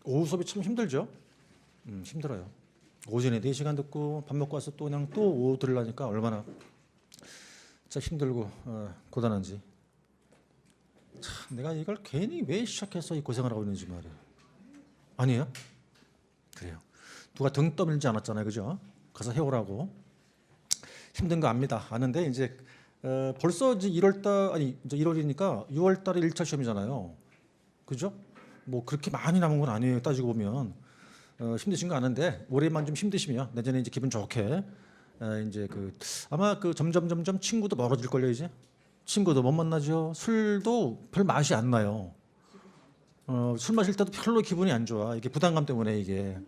오후 수업이 참 힘들죠. 힘들어요. 오전에 4시간 듣고 밥 먹고 와서 또 그냥 또 오후 들으려니까 얼마나 진짜 힘들고 고단한지. 참 내가 이걸 괜히 왜 시작해서 이 고생을 하고 있는지 말이에요. 아니에요? 그래요. 누가 등 떠밀지 않았잖아요, 그죠? 가서 해오라고. 힘든 거 압니다. 아는데 이제 벌써 이제 1월달 아니 이제 1월이니까 6월달에 1차 시험이잖아요. 그죠? 뭐 그렇게 많이 남은 건 아니에요. 따지고 보면 힘드신 거 아는데 올해만 좀 힘드시면 내년에 이제 기분 좋게 이제 아마 점점 친구도 멀어질 걸요 이제. 친구도 못 만나죠. 술도 별 맛이 안 나요. 술 마실 때도 별로 기분이 안 좋아. 이게 부담감 때문에 이게.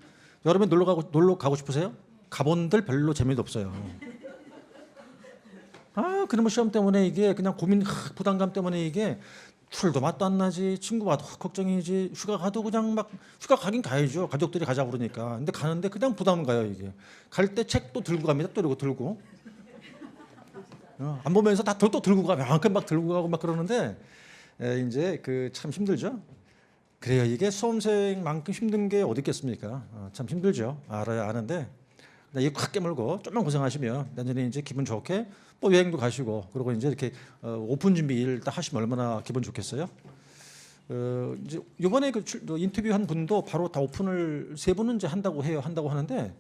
여름에 놀러 가고 싶으세요? 가본들 별로 재미도 없어요. 그러면 시험 때문에 이게 그냥 고민, 부담감 때문에 이게 술도 맛도 안 나지, 친구 봐도 걱정이지, 휴가 가도 그냥 막 휴가 가긴 가야죠. 가족들이 가자고 그러니까. 근데 가는데 그냥 부담 가요 이게. 갈 때 책도 들고 갑니다. 또 이러고 들고. 안 보면서 다 또 들고 가, 막 들고 가고 막 그러는데 이제 참 힘들죠. 그래요. 이게 수험생만큼 힘든 게 어디 있겠습니까? 참 힘들죠. 알아야 아는데 이거 확 깨물고 좀만 고생하시면 내년에 이제 기분 좋게 뭐 여행도 가시고 그리고 이제 이렇게 오픈 준비를 딱 하시면 얼마나 기분 좋겠어요. 이제 이번에 인터뷰한 분도 바로 다 오픈을 3분은 이제 한다고 하는데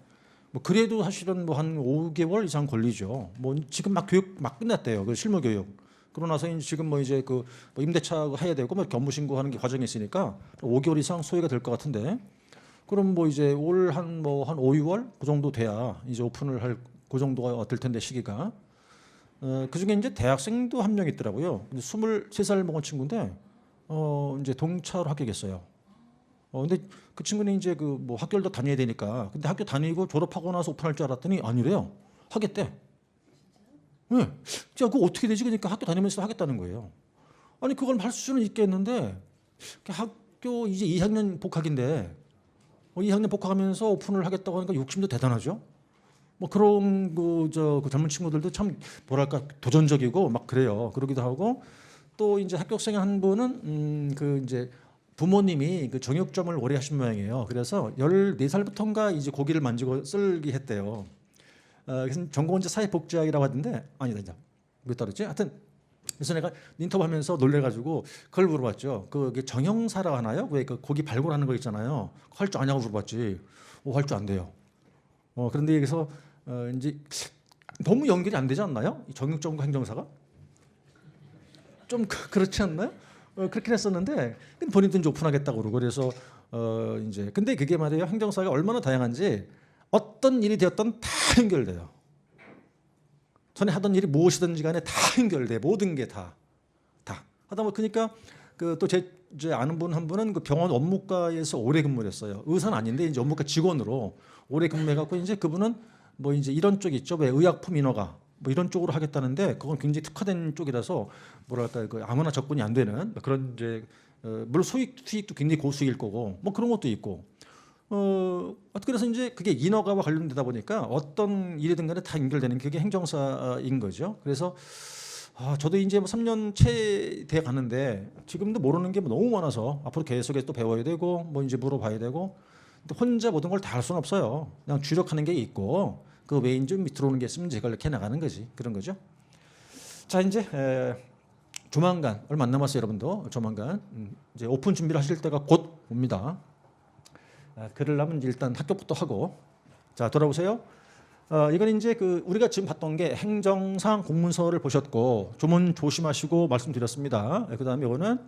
뭐 그래도 사실은 뭐 한 5개월 이상 걸리죠. 뭐 지금 막 교육 막 끝났대요. 실무 교육. 그러고 나서 지금 뭐 이제 뭐 임대차 해야 되고 뭐 이렇게 업무 신고하는 게 과정이 있으니까 5개월 이상 소요가 될 것 같은데. 그럼 뭐 이제 올 한 5, 6월 그 정도 돼야 이제 오픈을 할 그 정도가 될 텐데 시기가. 그 중에 이제 대학생도 한 명 있더라고요. 23살 먹은 친구인데 이제 동차로 합격했어요. 근데 그 친구는 이제 뭐 학교를 더 다녀야 되니까. 근데 학교 다니고 졸업하고 나서 오픈할 줄 알았더니 아니래요. 하겠대. 네. 자, 그거 어떻게 되지? 그러니까 학교 다니면서 하겠다는 거예요. 아니 그걸 할 수는 있겠는데 학교 이제 2학년 복학인데 2학년 복학하면서 오픈을 하겠다고 하니까 욕심도 대단하죠. 뭐 그런 그 젊은 친구들도 참 뭐랄까 도전적이고 막 그래요. 그러기도 하고 또 이제 합격생 한 분은 이제 부모님이 정육점을 오래 하신 모양이에요. 그래서 14살부터인가 이제 고기를 만지고 썰기 했대요. 그래서 전공은 이제 사회복지학이라고 하던데 아니다. 왜 따르지? 하여튼 그래서 내가 인터뷰하면서 놀래가지고 그걸 물어봤죠. 그게 정형사라고 하나요? 왜 고기 발굴하는 거 있잖아요. 할 줄 아냐고 물어봤지. 할 줄 안 돼요. 그런데 여기서 이제 너무 연결이 안 되지 않나요? 이 정육점과 행정사가 좀 그렇지 않나요? 그렇긴 했었는데 본인도 이제 오픈하겠다고 그러고 그래서 이제 근데 그게 말이에요. 행정사가 얼마나 다양한지 어떤 일이 되었던 다 연결돼요. 전에 하던 일이 무엇이든지 간에 다 연결돼. 모든 게 다 하다 보면 그러니까 또 제 아는 분 한 분은 그 병원 업무과에서 오래 근무를 했어요. 의사는 아닌데 이제 업무과 직원으로 오래 근무해갖고 이제 그분은 뭐 이제 이런 쪽 있죠. 왜 의약품 인허가 뭐 이런 쪽으로 하겠다는데 그건 굉장히 특화된 쪽이라서 뭐랄까 아무나 접근이 안 되는 그런 이제 물론 수익도 굉장히 고수익일 거고 뭐 그런 것도 있고 그래서 이제 그게 인허가와 관련되다 보니까 어떤 일이든 간에 다 연결되는 그게 행정사인 거죠. 그래서 저도 이제 뭐 3년 채 돼 가는데 지금도 모르는 게 너무 많아서 앞으로 계속해서 또 배워야 되고 뭐 이제 물어봐야 되고 혼자 모든 걸 다 할 수는 없어요. 그냥 주력하는 게 있고 그 외인 좀 들어오는 게 있으면 제가 이렇게 나가는 거지 그런 거죠. 자 이제 조만간 얼마 안 남았어요 여러분도 조만간 이제 오픈 준비를 하실 때가 곧 옵니다. 그러려면 일단 합격부터 하고 자 돌아보세요. 이건 이제 우리가 지금 봤던 게 행정상 공문서를 보셨고 조문 조심하시고 말씀드렸습니다. 그다음에 이거는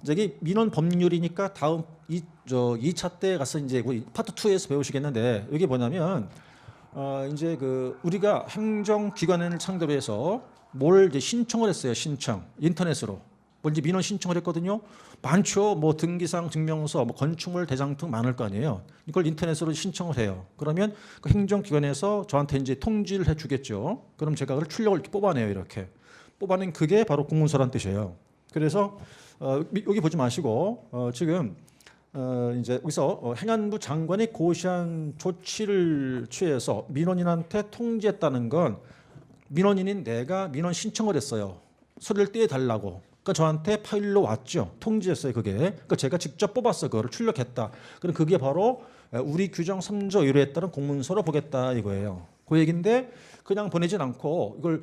저기 민원 법률이니까 다음 2차 때 가서 이제 파트 2에서 배우시겠는데 이게 뭐냐면 이제 우리가 행정기관을 상대로 해서 뭘 이제 신청을 했어요. 신청 인터넷으로 뭐 이제 민원 신청을 했거든요. 많죠. 뭐 등기상 증명서, 뭐 건축물 대장 등 많을 거 아니에요. 이걸 인터넷으로 신청을 해요. 그러면 그 행정기관에서 저한테 이제 통지를 해주겠죠. 그럼 제가 그걸 출력을 이렇게 뽑아내요. 이렇게 뽑아낸 그게 바로 공문서란 뜻이에요. 그래서 여기 보지 마시고 지금 이제 여기서 행안부 장관이 고시한 조치를 취해서 민원인한테 통지했다는 건 민원인인 내가 민원 신청을 했어요. 서류를 떼달라고. 그러니까 저한테 파일로 왔죠. 통지했어요. 그게. 그러니까 제가 직접 뽑았어. 그거를 출력했다. 그럼 그게 바로 우리 규정 3조 1호에 따른 공문서로 보겠다 이거예요. 그 얘기인데 그냥 보내진 않고 이걸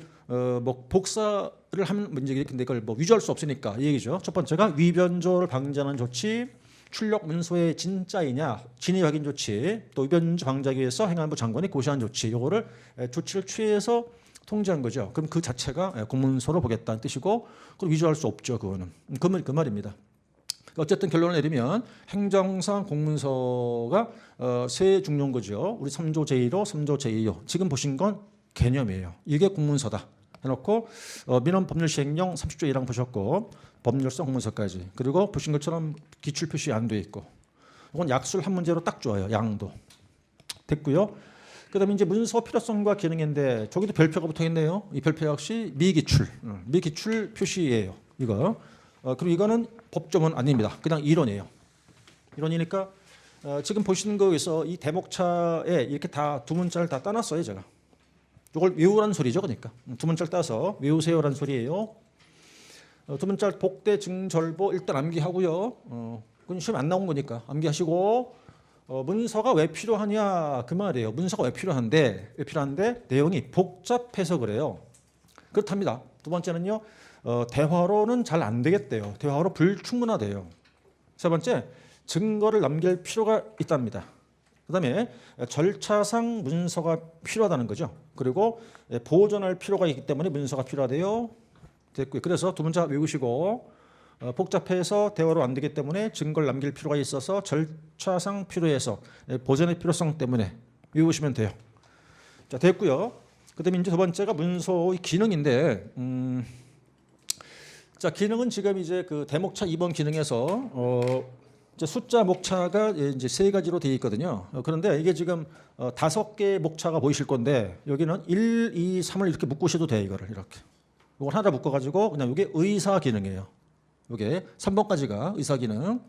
뭐 복사를 하면 문제인데 근데 이걸 뭐 위조할 수 없으니까 이 얘기죠. 첫 번째가 위변조를 방지하는 조치, 출력 문서의 진짜이냐, 진위 확인 조치, 또 위변조 방지하기 위해서 행안부 장관이 고시한 조치, 요거를 조치를 취해서 통지한 거죠. 그럼 그 자체가 공문서로 보겠다는 뜻이고, 그럼 위조할 수 없죠. 그거는 그 말입니다. 어쨌든 결론을 내리면 행정상 공문서가 세 중요거죠. 우리 3조 제1호, 3조 제2호 지금 보신 건 개념이에요. 이게 공문서다 해놓고 민원 법률 시행령 30조 1항 보셨고 법률성 공문서까지 그리고 보신 것처럼 기출 표시 안 돼 있고 이건 약술 한 문제로 딱 좋아요. 양도 됐고요. 그다음에 이제 문서 필요성과 기능인데 저기도 별표가 붙어있네요. 이 별표 역시 미기출 표시예요. 이거. 그리고 이거는 법조문 아닙니다. 그냥 이론이에요. 이론이니까 지금 보시는 거에서 이 대목차에 이렇게 다 두 문자를 다 따놨어요. 제가. 이걸 외우라는 소리죠. 그러니까 두 문자를 따서 외우세요라는 소리예요. 두 문자 복대 증절보 일단 암기하고요. 그건 시험 안 나온 거니까 암기하시고 문서가 왜 필요하냐 그 말이에요. 문서가 왜 필요한데 내용이 복잡해서 그래요. 그렇답니다. 두 번째는요. 대화로는 잘 안 되겠대요. 대화로 불충분하대요. 세 번째, 증거를 남길 필요가 있답니다. 그다음에 절차상 문서가 필요하다는 거죠. 그리고 보존할 필요가 있기 때문에 문서가 필요하대요. 됐고요. 그래서 두 문자 외우시고 복잡해서 대화로 안 되기 때문에 증거를 남길 필요가 있어서 절차상 필요해서 보존의 필요성 때문에 외우시면 돼요. 자, 됐고요. 그다음에 이제 두 번째가 문서의 기능인데 자, 기능은 지금 이제 그 대목차 2번 기능에서 이제 숫자 목차가 이제 세 가지로 되어 있거든요. 그런데 이게 지금 5개의 목차가 보이실 건데 여기는 1, 2, 3을 이렇게 묶으셔도 돼요. 이거를 이렇게. 이걸 하나 묶어가지고 그냥 이게 의사 기능이에요. 이게 3번까지가 의사 기능.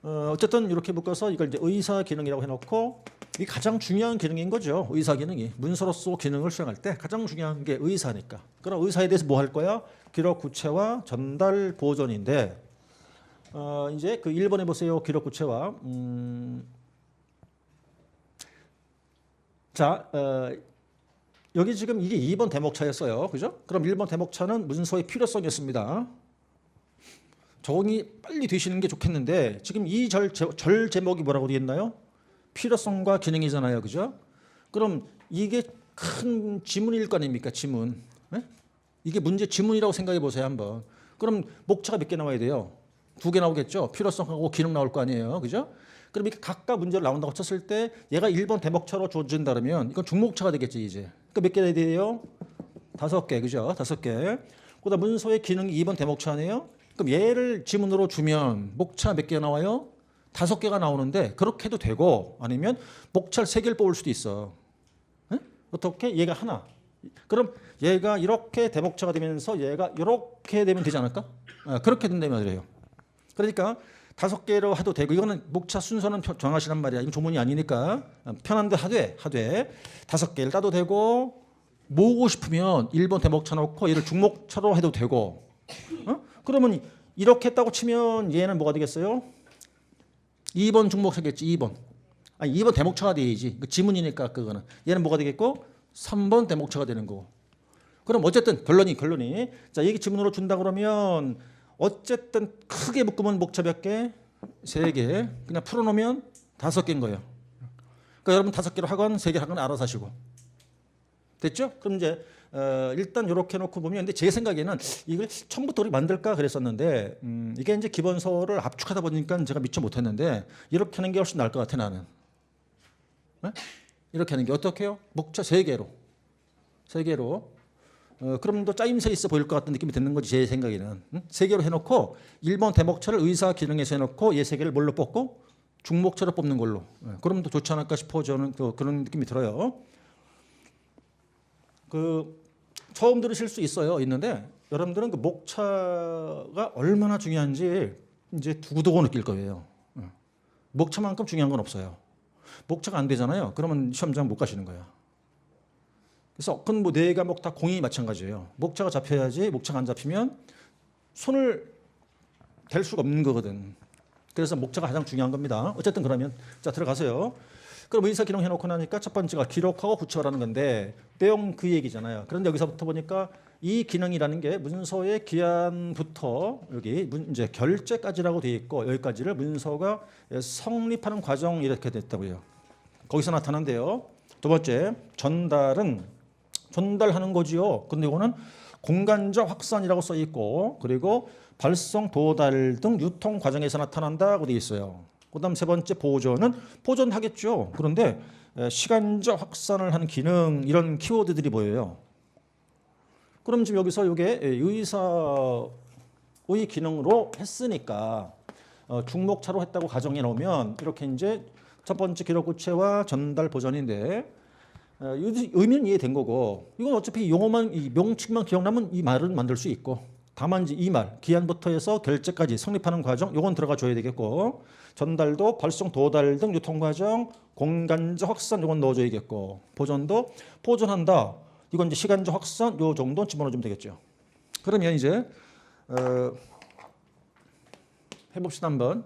어쨌든 이렇게 묶어서 이걸 이제 의사 기능이라고 해놓고 이게 가장 중요한 기능인 거죠. 의사 기능이 문서로서 기능을 수행할 때 가장 중요한 게 의사니까. 그럼 의사에 대해서 뭐 할 거야? 기록 구체화, 전달 보존인데 이제 그 1번에 보세요. 기록 구체화. 자, 여기 지금 이게 2번 대목차였어요. 그죠? 그럼 1번 대목차는 문서의 필요성이었습니다. 적응이 빨리 되시는 게 좋겠는데 지금 이 절 제목이 뭐라고 되어 있나요? 필요성과 기능이잖아요. 그죠? 그럼 이게 큰 지문일 거 아닙니까? 지문. 네? 이게 문제 지문이라고 생각해 보세요. 한번. 그럼 목차가 몇 개 나와야 돼요? 2개 나오겠죠? 필요성하고 기능 나올 거 아니에요. 그죠? 그럼 이렇게 각각 문제를 나온다고 쳤을 때 얘가 1번 대목차로 줘준다 그러면 이건 중목차가 되겠지 이제. 그러니까 몇 개 돼야 돼요? 5개. 그죠? 5개. 그다음 문서의 기능이 2번 대목차네요. 그럼 얘를 지문으로 주면 목차 몇 개가 나와요? 5개가 나오는데 그렇게 해도 되고 아니면 목차를 3개를 뽑을 수도 있어. 네? 어떻게? 얘가 하나. 그럼 얘가 이렇게 대목차가 되면서 얘가 이렇게 되면 되지 않을까? 그렇게 된다면 그래요. 그러니까 5개로 해도 되고 이거는 목차 순서는 정하시란 말이야. 이건 조문이 아니니까 편한데 하되 5개를 따도 되고 모으고 싶으면 1번 대목차 놓고 얘를 중목차로 해도 되고 그러면 이렇게 했다고 치면 얘는 뭐가 되겠어요? 2번 중목차겠지. 2번. 아니 2번 대목차가 돼야지. 그 지문이니까 그거는. 얘는 뭐가 되겠고 3번 대목차가 되는 거고. 그럼 어쨌든 결론이 자 이게 지문으로 준다 그러면 어쨌든 크게 묶으면 목차 몇 개? 3개. 그냥 풀어놓으면 5개인 거예요. 그러니까 여러분 5개로 하건 3개 하건 알아서 하시고. 됐죠? 그럼 이제 일단 이렇게 놓고 보면 근데 제 생각에는 이걸 처음부터 우리 만들까 그랬었는데 이게 이제 기본서를 압축하다 보니까 제가 미처 못했는데 이렇게 하는 게 훨씬 나을 것 같아 나는. 네? 이렇게 하는 게 어떻게요? 목차 3개로. 그럼 더 짜임새 있어 보일 것 같은 느낌이 드는 거지 제 생각에는. 3개로 해놓고 1번 대목차를 의사 기능에서 해놓고 얘 3개를 뭘로 뽑고 중목차로 뽑는 걸로. 그럼 더 좋지 않을까 싶어 저는 그런 느낌이 들어요. 처음 들으실 수 있는데 여러분들은 그 목차가 얼마나 중요한지 이제 두고두고 느낄 거예요. 목차만큼 중요한 건 없어요. 목차가 안 되잖아요. 그러면 시험장 못 가시는 거야. 그래서 그건 뭐 4과목 다 공이 마찬가지예요. 목차가 잡혀야지 목차가 안 잡히면 손을 댈 수가 없는 거거든. 그래서 목차가 가장 중요한 겁니다. 어쨌든 그러면 자 들어가세요. 그럼 의사 기록 해놓고 나니까 첫 번째가 기록하고 구체화라는 건데 내용 그 얘기잖아요. 그런데 여기서부터 보니까 이 기능이라는 게 문서의 기한부터 여기 이제 결제까지라고 되어 있고 여기까지를 문서가 성립하는 과정 이렇게 됐다고요. 거기서 나타난대요. 두 번째 전달은 전달하는 거지요. 근데 이거는 공간적 확산이라고 써 있고 그리고 발송, 도달 등 유통 과정에서 나타난다고 되어 있어요. 그다음 세 번째 보존은 보존하겠죠. 그런데 시간적 확산을 하는 기능 이런 키워드들이 보여요. 그럼 지금 여기서 이게 의사의 기능으로 했으니까 중목차로 했다고 가정해 놓으면 이렇게 이제 첫 번째 기록 구체와 전달 보존인데 의미는 이해된 거고 이건 어차피 용어만 이 명칭만 기억나면 이 말은 만들 수 있고 다만 이제 이 말 기한부터 해서 결제까지 성립하는 과정 요건 들어가 줘야 되겠고 전달도 발송 도달 등 유통 과정 공간적 확산 요건 넣어줘야겠고 보존도 보존한다 이건 이제 시간적 확산 요 정도 집어넣어주면 되겠죠. 그러면 이제 해봅시다 한번.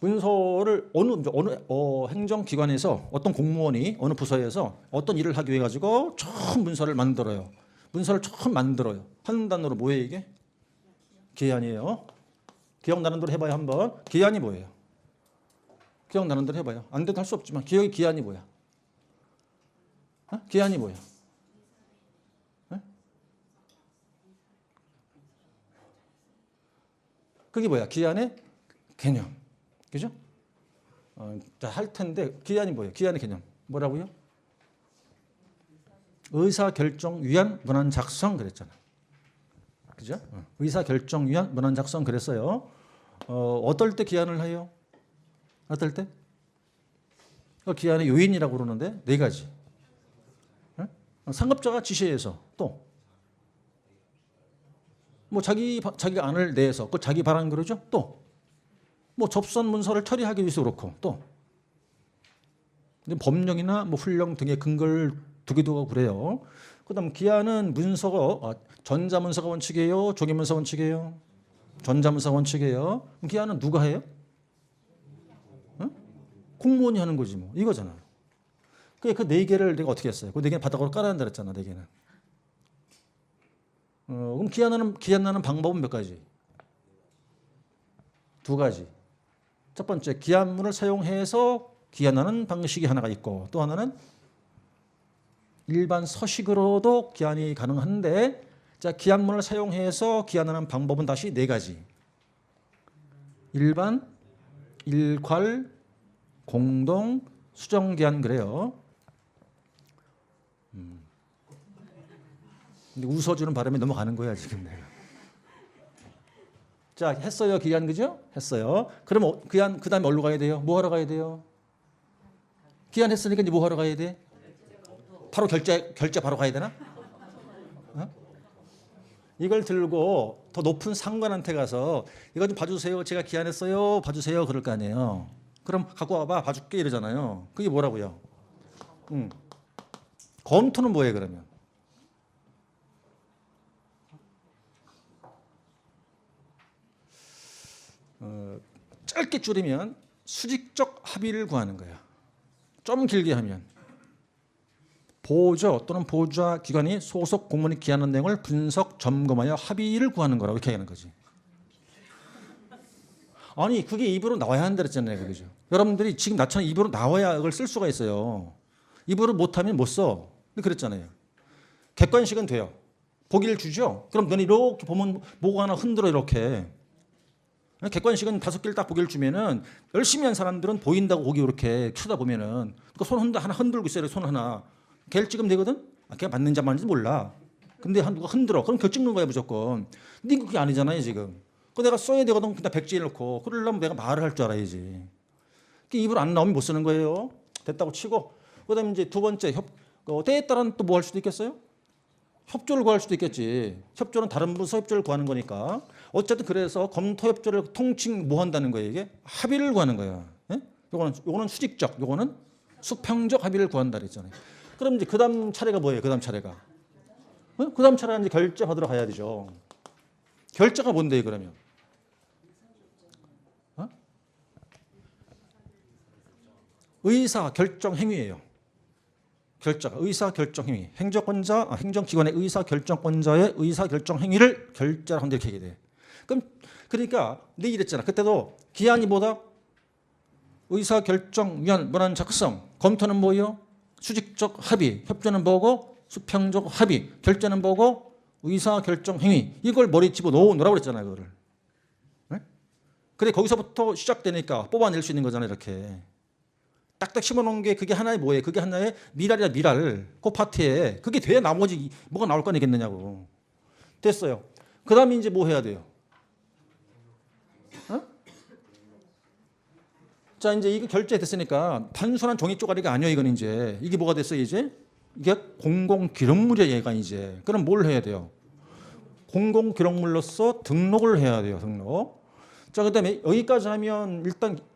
문서를 어느 행정기관에서 어떤 공무원이 어느 부서에서 어떤 일을 하기 위해 가지고 처음 문서를 만들어요. 문서를 처음 만들어요. 한 단어로 뭐예요 이게? 기한이에요. 기억나는 대로 해봐요 한번. 기한이 뭐예요? 기억나는 대로 해봐요. 안 돼도 할 수 없지만 기한이 뭐야? 기한이 뭐야? 그게 뭐야? 기한의 개념. 그죠? 자, 할 텐데 기한이 뭐예요? 기한의 개념. 뭐라고요? 의사결정 위한 문안 작성 그랬잖아. 그죠? 의사결정 위한 문안 작성 그랬어요. 어떨 때 기한을 해요? 어떨 때? 기한의 요인이라고 그러는데 네 가지. 상급자가 지시해서 또 뭐 자기가 안을 내서 그 자기 바람 그러죠. 또 뭐 접수한 문서를 처리하기 위해서 그렇고 또 법령이나 뭐 훈령 등의 근거를 두기도 하고 그래요. 그다음 기한은 문서가 전자문서가 원칙이에요, 종이문서 원칙이에요. 전자문서 원칙이에요. 그럼 기한은 누가 해요? 공무원이 하는 거지 뭐 이거잖아. 그 네 개를 내가 어떻게 했어요? 그 네 개는 바닥으로 깔아야 한다 그랬잖아. 네 개는. 그럼 기한 나는 방법은 몇 가지? 두 가지. 첫 번째 기한문을 사용해서 기한하는 방식이 하나가 있고 또 하나는 일반 서식으로도 기한이 가능한데 자 기한문을 사용해서 기한하는 방법은 다시 네 가지. 일반, 일괄, 공동, 수정기한 그래요. 근데 웃어주는 바람에 넘어가는 거야 지금 내가. 자 했어요 기한 그죠? 했어요. 그럼 기한 그 다음에 어디로 가야 돼요? 뭐 하러 가야 돼요? 기한 했으니까 이제 뭐 하러 가야 돼? 바로 결제 바로 가야 되나? 이걸 들고 더 높은 상관한테 가서 이거 좀 봐주세요. 제가 기한했어요. 봐주세요. 그럴 거 아니에요. 그럼 갖고 와봐. 봐줄게 이러잖아요. 그게 뭐라고요? 검토는 뭐예요 그러면? 짧게 줄이면 수직적 합의를 구하는 거야. 좀 길게 하면 보조 또는 보조자 기관이 소속 공무원이 기한한 내용을 분석 점검하여 합의를 구하는 거라고 이렇게 하는 거지. 아니 그게 입으로 나와야 한다 그랬잖아요. 그죠? 여러분들이 지금 나처럼 입으로 나와야 이걸 쓸 수가 있어요. 입으로 못하면 못 써. 그랬잖아요. 객관식은 돼요. 보기를 주죠. 그럼 너는 이렇게 보면 뭐가 하나 흔들어 이렇게. 객관식은 5개를 딱 보기를 주면은 열심히 한 사람들은 보인다고 보기 이렇게 쳐다보면은 그 손 하나 흔들고 있어요. 손 하나. 걔를 찍으면 되거든. 걔가 맞는지 안 맞는지 몰라. 근데 누가 흔들어. 그럼 걔 찍는 거야 무조건. 근데 그게 아니잖아요 지금. 그 내가 써야 되거든. 그냥 백지에 넣고. 그러려면 내가 말을 할 줄 알아야지. 입으로 안 나오면 못 쓰는 거예요. 됐다고 치고. 그다음에 이제 두 번째 때에 따라는 또 뭐 할 수도 있겠어요? 협조를 구할 수도 있겠지. 협조는 다른 부서 협조를 구하는 거니까. 어쨌든 그래서 검토 협조를 통칭 뭐 한다는 거예요 이게? 합의를 구하는 거야. 예? 요거는 수직적, 요거는 수평적 합의를 구한다 그랬잖아요. 그럼 이제 그다음 차례가 뭐예요? 그다음 차례가. 그다음 차례는 이제 결제 받으러 가야 되죠. 결자가 뭔데 그러면? 어? 의사 결정 행위예요. 결자가 의사 결정 행위. 행정기관의 의사 결정권자의 의사 결정 행위를 결자라고 한다 이렇게 얘기해. 그럼 그러니까 내 이랬잖아. 그때도 기한이 뭐다? 의사 결정위원 문안 작성. 검토는 뭐예요? 수직적 합의. 협조는 뭐고? 수평적 합의. 결자는 뭐고? 의사 결정 행위. 이걸 머리에 집어넣으라고 그랬잖아요. 그거를. 네? 그래 거기서부터 시작되니까 뽑아낼 수 있는 거잖아요. 이렇게. 딱딱 심어놓은 게 그게 하나의 뭐예요? 그게 하나의 미랄이야 미랄. 그 파트에. 그게 돼야 나머지 뭐가 나올 거 아니겠느냐고. 됐어요. 그 다음에 이제 뭐 해야 돼요? 어? 자 이제 이거 결제됐으니까 단순한 종이 쪼가리가 아니에요. 이건 이제. 이게 뭐가 됐어요 이제? 이게 공공기록물이야 얘가 이제. 그럼 뭘 해야 돼요? 공공기록물로서 등록을 해야 돼요. 등록. 자, 그 다음에 여기까지 하면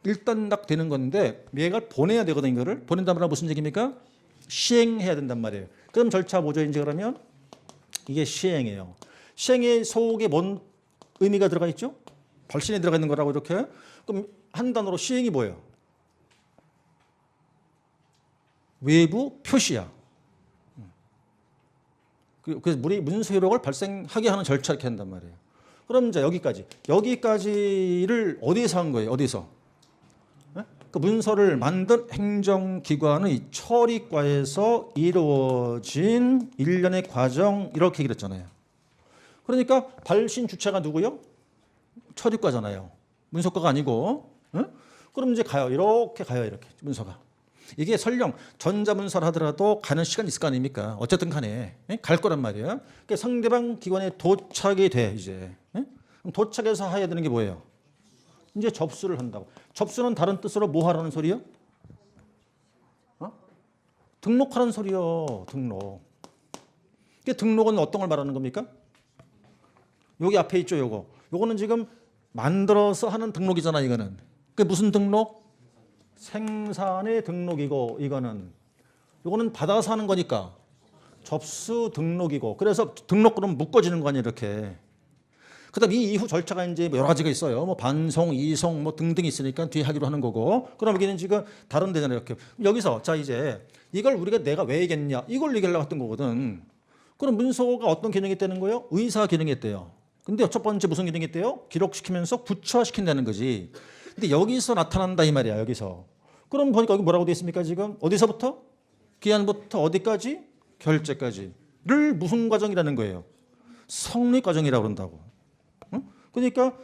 일단 딱 되는 건데 얘가 보내야 되거든 이거를. 보낸다면 무슨 얘기입니까? 시행해야 된단 말이에요. 그럼 절차 뭐죠 이제 그러면? 이게 시행이에요. 시행의 속에 뭔 의미가 들어가 있죠? 발신에 들어가 있는 거라고 이렇게. 그럼 한 단어로 시행이 뭐예요? 외부 표시야. 그래서 우리 문서 효력을 발생하게 하는 절차 이렇게 한단 말이에요. 그럼 이제 여기까지를 어디에서 한 거예요? 어디서? 네? 그 문서를 만든 행정기관의 처리과에서 이루어진 일련의 과정 이렇게 얘기를 했잖아요. 그러니까 발신 주체가 누구요? 처리과잖아요. 문서과가 아니고. 네? 그럼 이제 가요. 이렇게 가요. 이렇게 문서가. 이게 설령 전자문서를 하더라도 가는 시간이 있을 거 아닙니까? 어쨌든 간에 갈 거란 말이에요. 그러니까 상대방 기관에 도착이 돼 이제. 그럼 도착해서 해야 되는 게 뭐예요? 이제 접수를 한다고. 접수는 다른 뜻으로 뭐 하라는 소리요? 등록하라는 소리요. 등록. 등록은 어떤 걸 말하는 겁니까? 여기 앞에 있죠. 요거는 지금 만들어서 하는 등록이잖아. 이거는. 그게 무슨 등록? 생산의 등록이고 이거는 받아서 하는 거니까 접수 등록이고 그래서 등록으로 묶어지는 거 아니에요 이렇게. 그다음 이 이후 절차가 이제 여러 가지가 있어요. 뭐 반송, 이송 뭐 등등이 있으니까 뒤에 하기로 하는 거고. 그럼 여기는 지금 다른 데잖아요 이렇게. 여기서 자 이제 이걸 우리가 내가 왜 얘기했냐 이걸 얘기하려고 했던 거거든. 그럼 문서가 어떤 기능이 있다는 거예요? 의사 기능이 있대요. 근데 첫 번째 무슨 기능이 있대요? 기록시키면서 구체화시킨다는 거지. 근데 여기서 나타난다 이 말이야. 여기서. 그럼 보니까 여기 뭐라고 되어 있습니까 지금? 어디서부터? 기한부터 어디까지? 결제까지를 무슨 과정이라는 거예요? 성립 과정이라고 그런다고. 응? 그러니까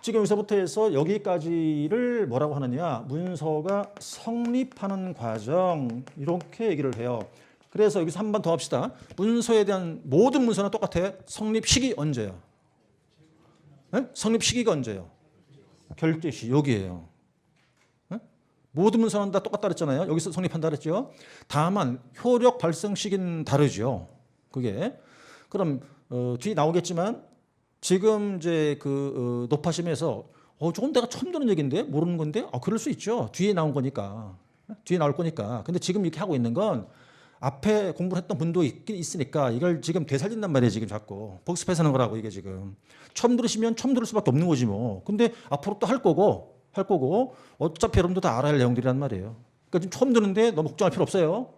지금 여기서부터 해서 여기까지를 뭐라고 하느냐? 문서가 성립하는 과정 이렇게 얘기를 해요. 그래서 여기서 한 번 더 합시다. 문서에 대한 모든 문서는 똑같아. 성립 시기 언제야? 네? 성립 시기가 언제예요? 결제 시 여기예요. 네? 모든 문서는 다 똑같다 그랬잖아요. 여기서 성립한다 그랬죠. 다만 효력 발생 시기는 다르죠. 그게 그럼 뒤에 나오겠지만 지금 이제 그 높아심에서 저건 내가 처음 듣는 얘기인데 모르는 건데 그럴 수 있죠. 뒤에 나온 거니까. 뒤에 나올 거니까. 근데 지금 이렇게 하고 있는 건 앞에 공부를 했던 분도 있긴 있으니까 이걸 지금 되살린단 말이에요. 지금 자꾸 복습해서 하는 거라고 이게 지금. 처음 들으시면 처음 들을 수밖에 없는 거지 뭐. 근데 앞으로 또 할 거고 어차피 여러분도 다 알아야 할 내용들이란 말이에요. 그러니까 지금 처음 듣는데 너무 걱정할 필요 없어요.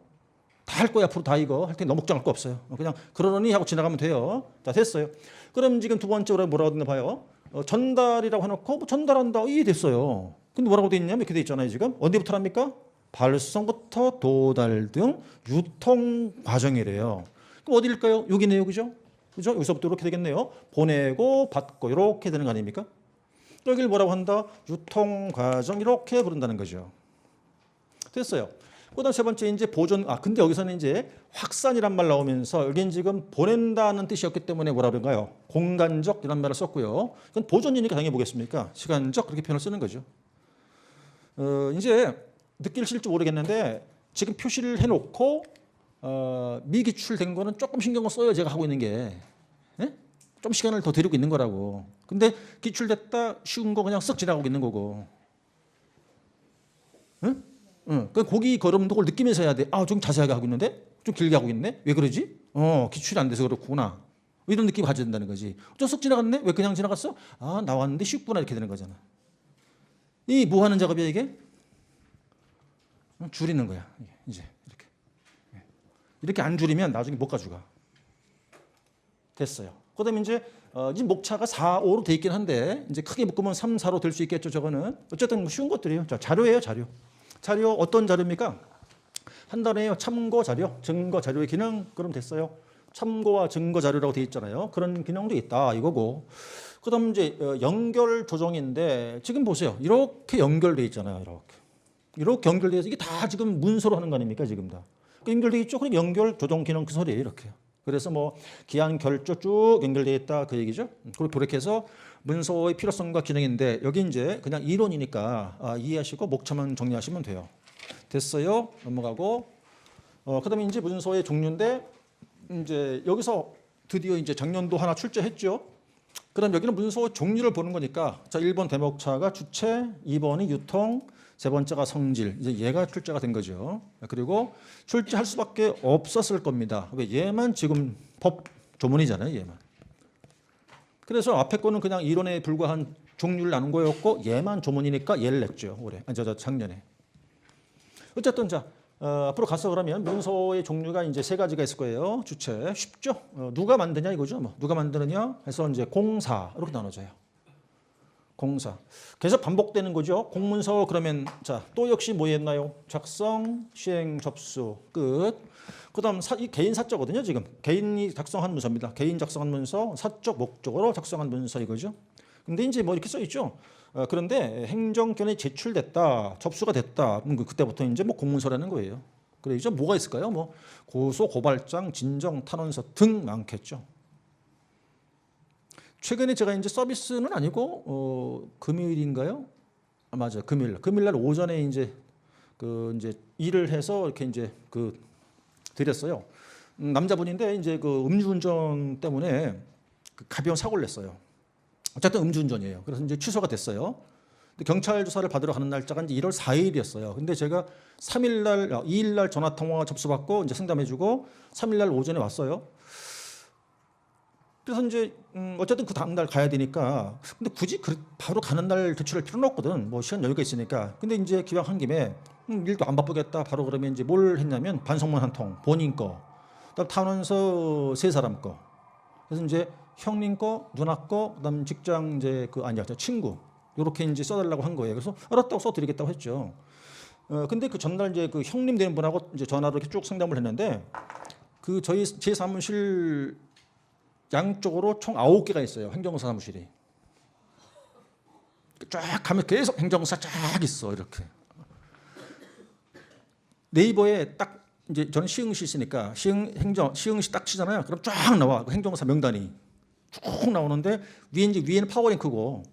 다 할 거야. 앞으로 다 이거 할 테니 너무 걱정할 거 없어요. 그냥 그러니 하고 지나가면 돼요. 자 됐어요. 그럼 지금 두 번째로 뭐라고 했나 봐요. 전달이라고 해놓고 뭐 전달한다 이해됐어요. 근데 뭐라고 돼 있냐면 이렇게 돼 있잖아요. 지금 어디부터 합니까? 발송부터 도달 등 유통 과정이래요. 그럼 어디일까요? 여기네요. 그죠? 여기서부터 이렇게 되겠네요. 보내고 받고 이렇게 되는 거 아닙니까? 여기를 뭐라고 한다? 유통 과정 이렇게 부른다는 거죠. 됐어요. 그다음 세 번째 이제 보존. 근데 여기서는 이제 확산이란 말 나오면서 여기는 지금 보낸다는 뜻이었기 때문에 뭐라 그런가요? 공간적 이란 말을 썼고요. 그건 보존이니까 당연히 뭐겠습니까? 시간적 그렇게 표현을 쓰는 거죠. 이제 느끼실지 모르겠는데 지금 표시를 해놓고 미기출된 거는 조금 신경을 써요. 제가 하고 있는 게. 예? 좀 시간을 더 들이고 있는 거라고. 근데 기출됐다 쉬운 거 그냥 쓱 지나가고 있는 거고. 응? 그 고기 걸음도 그걸 느끼면서 해야 돼. 좀 자세하게 하고 있는데? 좀 길게 하고 있네? 왜 그러지? 기출이 안 돼서 그렇구나. 이런 느낌 가져야 된다는 거지. 저 쓱 지나갔네? 왜 그냥 지나갔어? 아, 나왔는데 쉽구나 이렇게 되는 거잖아. 이 뭐 하는 작업이야 이게? 줄이는 거야. 이제 이렇게. 이렇게 안 줄이면 나중에 못 가져가. 됐어요. 그다음에 이제 지금 목차가 4, 5로 돼 있긴 한데 이제 크게 묶으면 3, 4로 될 수 있겠죠. 저거는 어쨌든 쉬운 것들이에요. 자, 자료예요, 자료. 자료 어떤 자료입니까? 한 단어예요. 참고 자료, 증거 자료의 기능. 그럼 됐어요. 참고와 증거 자료라고 돼 있잖아요. 그런 기능도 있다 이거고. 그다음 이제 연결 조정인데 지금 보세요. 이렇게 연결돼 있잖아요. 이렇게 연결돼서 이게 다 지금 문서로 하는 거 아닙니까 지금 다. 연결돼 있죠. 그럼 연결 조정 기능 그 소리예요. 이렇게. 그래서 뭐 기한 결조 쭉 연결돼 있다 그 얘기죠. 그리고 그렇게 해서 문서의 필요성과 기능인데 여기 이제 그냥 이론이니까 이해하시고 목차만 정리하시면 돼요. 됐어요. 넘어가고. 그다음에 이제 문서의 종류인데 이제 여기서 드디어 이제 작년도 하나 출제했죠. 그다음 여기는 문서 종류를 보는 거니까 자 1번 대목차가 주체, 2번이 유통, 세 번째가 성질. 이제 얘가 출제가 된 거죠. 그리고 출제할 수밖에 없었을 겁니다. 왜 얘만 지금 법 조문이잖아요. 얘만. 그래서 앞에 거는 그냥 이론에 불과한 종류를 나눈 거였고 얘만 조문이니까 얘를 냈죠. 올해. 작년에. 어쨌든 자 앞으로 가서 그러면 문서의 종류가 이제 세 가지가 있을 거예요. 주체 쉽죠. 누가 만드냐 이거죠. 뭐 누가 만드느냐 해서 이제 공사 이렇게 나눠져요. 공사 계속 반복되는 거죠. 공문서 그러면 자 또 역시 뭐 했나요? 작성, 시행, 접수 끝. 그다음 이 개인 사자거든요. 지금 개인이 작성한 문서입니다. 개인 작성한 문서, 사적 목적으로 작성한 문서 이거죠. 근데 이제 뭐 이렇게 써 있죠. 그런데 행정권에 제출됐다, 접수가 됐다. 그때부터 이제 뭐 공문서라는 거예요. 그래 이제 뭐가 있을까요? 뭐 고소, 고발장, 진정, 탄원서 등 많겠죠. 최근에 제가 이제 서비스는 아니고 금요일인가요? 맞아요. 금요일날 오전에 이제 이제 일을 해서 이렇게 이제 드렸어요. 남자분인데 이제 음주운전 때문에 가벼운 사고를 냈어요. 어쨌든 음주운전이에요. 그래서 이제 취소가 됐어요. 경찰 조사를 받으러 가는 날짜가 이제 1월 4일이었어요. 근데 제가 2일날 전화 통화 접수받고 이제 상담해주고 3일날 오전에 왔어요. 그래서 이제 어쨌든 그 다음 날 가야 되니까 근데 굳이 바로 가는 날 대출할 필요는 없거든. 뭐 시간 여유가 있으니까. 근데 이제 기왕 한 김에 일도 안 바쁘겠다. 바로 그러면 이제 뭘 했냐면 반성문 한 통, 본인 거, 그다음 탄원서 세 사람 거. 그래서 이제 형님 거, 누나 거, 그다음 직장 이제 친구 이렇게 이제 써달라고 한 거예요. 그래서 알았다고 써드리겠다고 했죠. 근데 그 전날 이제 그 형님 되는 분하고 이제 전화로 이렇게 쭉 상담을 했는데 저희 제 사무실 양쪽으로 총 9개가 있어요. 행정사 사무실이. 쫙 가면 계속 행정사 쫙 있어 이렇게. 네이버에 딱 이제 저는 시흥시 있으니까 시흥시 딱 치잖아요. 그럼 쫙 나와 행정사 명단이 쭉 나오는데 위에는 파워링크고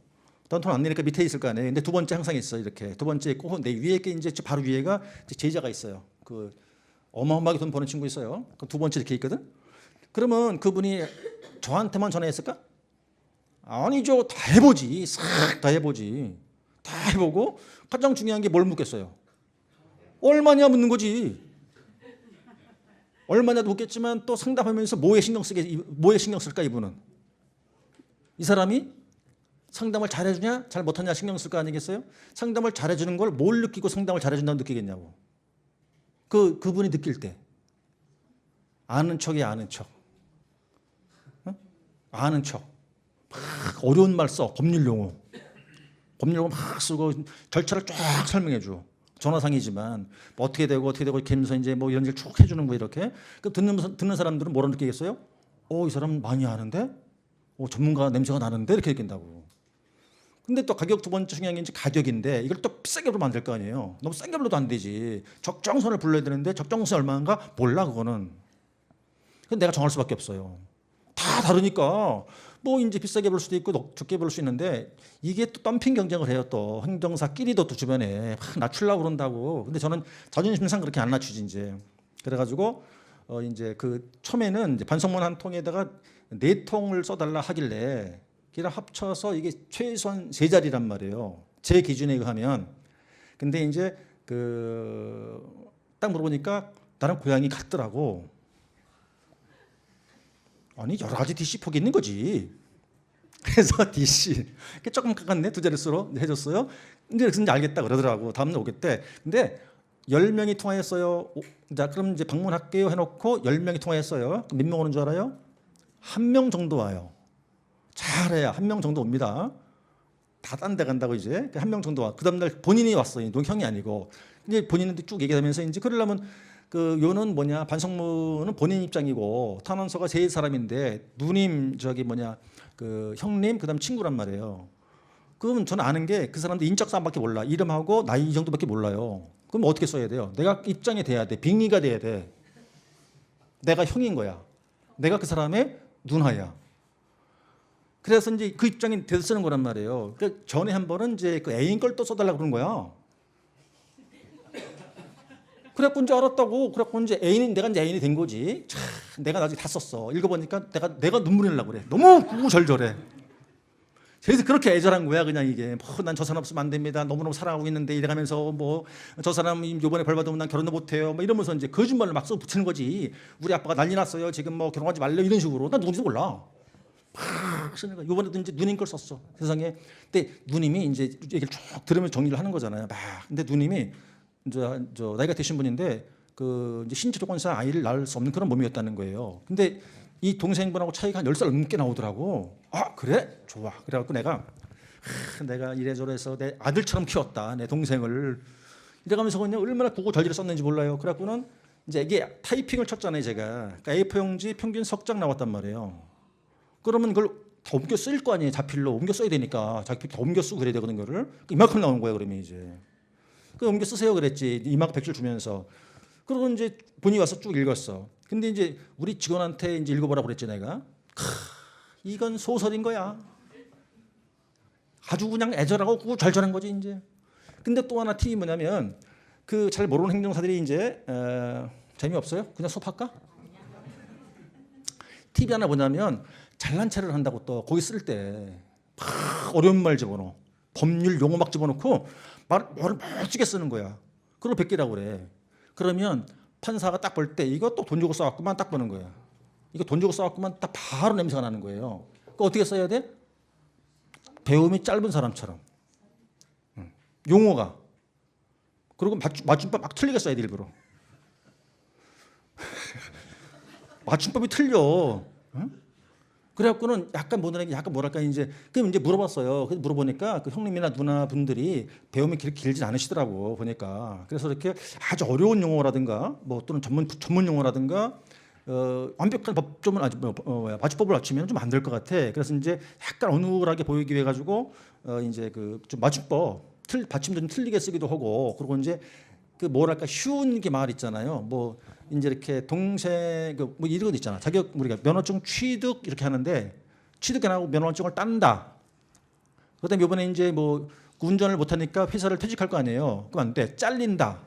돈 안 내니까 밑에 있을 거 아니에요. 근데 두 번째 항상 있어 이렇게. 두 번째 있고 내 위에 게 이제 바로 위에가 이제 제자가 있어요. 어마어마하게 돈 버는 친구 있어요. 두 번째 이렇게 있거든. 그러면 그분이 저한테만 전화했을까? 아니죠. 다 해보지. 싹 다 해보지. 다 해보고 가장 중요한 게 뭘 묻겠어요? 얼마냐 묻는 거지. 얼마냐도 묻겠지만 또 상담하면서 뭐에 신경 쓸까 이분은? 이 사람이 상담을 잘해주냐 잘 못하냐 신경 쓸 거 아니겠어요? 상담을 잘해주는 걸 뭘 느끼고 상담을 잘해준다고 느끼겠냐고. 그분이 느낄 때 아는 척이야 아는 척. 아는 척. 막 어려운 말 써. 법률 용어 막 쓰고 절차를 쫙 설명해 줘. 전화상이지만 뭐 어떻게 되고 이렇게 하면서 이제 뭐 이런 일 쭉 해주는 거 이렇게. 그럼 듣는 사람들은 뭐라 느끼겠어요? 이 사람 많이 아는데? 전문가 냄새가 나는데? 이렇게 느낀다고. 근데 또 가격 두 번째 중요한 게 이제 가격인데 이걸 또 비싸게 불러면 안 될 거 아니에요. 너무 싸게 불러도 안 되지. 적정선을 불러야 되는데 적정선이 얼마인가 몰라 그거는. 그건 내가 정할 수밖에 없어요. 다 다르니까 뭐 이제 비싸게 부를 수도 있고 적게 부를 수 있는데 이게 또 덤핑 경쟁을 해요. 또 행정사끼리도 또 주변에 막 낮추려고 그런다고. 근데 저는 자존심상 그렇게 안 낮추지 이제. 그래가지고 이제 처음에는 이제 반성문 한 통에다가 4통을 써달라 하길래 그냥 합쳐서 이게 최소한 3자리란 말이에요. 제 기준에 의하면. 근데 이제 딱 물어보니까 나랑 고향이 같더라고. 아니 여러 가지 DC 폭이 있는 거지. 그래서 DC 조금 깎았네, 두 자릿수로 해줬어요. 근데 그래서 이제 알겠다 그러더라고. 다음날 오겠대. 근데 10명이 통화했어요. 자, 그럼 이제 방문할게요 해놓고 10명이 통화했어요. 몇 명 오는 줄 알아요? 1명 정도 와요. 잘해야 1명 정도 옵니다. 다 딴 데 간다고 이제 1명 정도 와. 그 다음날 본인이 왔어요. 형이 아니고. 이제 본인도 쭉 얘기하면서 이제 그러려면 그 요는 뭐냐, 반성문은 본인 입장이고 탄원서가 세 사람인데 누님 저기 뭐냐 그 형님 그다음 친구란 말이에요. 그러면 저는 아는 게 그 사람도 인적사항밖에 몰라. 이름하고 나이 이 정도밖에 몰라요. 그럼 어떻게 써야 돼요? 내가 입장이 돼야 돼. 빙의가 돼야 돼. 내가 형인 거야. 내가 그 사람의 누나야. 그래서 이제 그 입장이 돼서 쓰는 거란 말이에요. 그러니까 전에 한 번은 이제 그 애인 걸 또 써달라고 그런 거야. 그래갖고 이제 알았다고. 그래갖고 이제 내가 이제 애인이 된 거지. 참, 내가 나중에 다 썼어. 읽어보니까 내가 눈물이 나려고 그래. 너무 구구절절해. 그래서 그렇게 애절한 거야. 그냥 이게 난 저 사람 없으면 안 됩니다. 너무너무 사랑하고 있는데 이래가면서 뭐 저 사람 이번에 벌 받으면 난 결혼도 못해요. 뭐 이러면서 이제 거짓말을 막 써 붙이는 거지. 우리 아빠가 난리 났어요. 지금 뭐 결혼하지 말래 이런 식으로. 난 누군지도 몰라. 막 쓰는 거야. 이번에도 이제 누님 걸 썼어. 세상에. 근데 누님이 이제 얘기를 쭉 들으면서 정리를 하는 거잖아요. 막. 근데 누님이 저 나이가 되신 분인데 그 이제 신체 조건상 아이를 낳을 수 없는 그런 몸이었다는 거예요. 근데 이 동생분하고 차이가 한 10살 넘게 나오더라고. 아 그래? 좋아. 그래갖고 내가 이래저래서 내 아들처럼 키웠다. 내 동생을. 이래가면서 그냥 얼마나 구구절절히 썼는지 몰라요. 그래갖고는 이제 이게 타이핑을 쳤잖아요. 제가. 그러니까 A4용지 평균 석 장 나왔단 말이에요. 그러면 그걸 다 옮겨 쓸 거 아니에요. 자필로 옮겨 써야 되니까. 자필 다 옮겨 쓰고 그래야 되거든. 그거를. 이만큼 나오는 거야. 그러면 이제. 그 옮겨 쓰세요 그랬지. 이만큼 100줄 주면서. 그리고 이제 본인이 와서 쭉 읽었어. 근데 이제 우리 직원한테 이제 읽어보라고 그랬지 내가. 이건 소설인 거야. 아주 그냥 애절하고 절절한 거지 이제. 근데 또 하나 팁이 뭐냐면 그 잘 모르는 행정사들이 이제 재미없어요? 그냥 수업할까? 팁이 하나 뭐냐면 잘난 체를 한다고 또 거기 쓸 때 막 어려운 말 집어넣어. 법률 용어 막 집어넣고 말을 멋지게 쓰는 거야. 그걸 베끼라고 그래. 그러면 판사가 딱 볼 때 이거 또 돈 주고 써왔구만 딱 보는 거야. 이거 돈 주고 써왔구만 딱 바로 냄새가 나는 거예요. 그거 어떻게 써야 돼? 배움이 짧은 사람처럼. 용어가. 그리고 맞춤법 막 틀리게 써야 돼 일부러. 맞춤법이 틀려. 그래갖고는 약간 뭐랄까 이제 그럼 이제 물어봤어요. 그래서 물어보니까 그 형님이나 누나분들이 배움이 그렇게 길진 않으시더라고 보니까. 그래서 이렇게 아주 어려운 용어라든가 뭐 또는 전문 용어라든가 완벽한 법조문 맞춤법을 맞추면 좀 안 될 것 같아. 그래서 이제 약간 어눌하게 보이기 위해 가지고 이제 그 좀 맞춤법 받침도 좀 틀리게 쓰기도 하고 그리고 이제 그 뭐랄까 쉬운 게 말 있잖아요. 뭐 이제 이렇게 동생 뭐 이런 거 있잖아. 자격 우리가 면허증 취득 이렇게 하는데 취득해나고 면허증을 딴다. 그다음에 이번에 이제 뭐 운전을 못하니까 회사를 퇴직할 거 아니에요. 그럼 안 돼. 잘린다.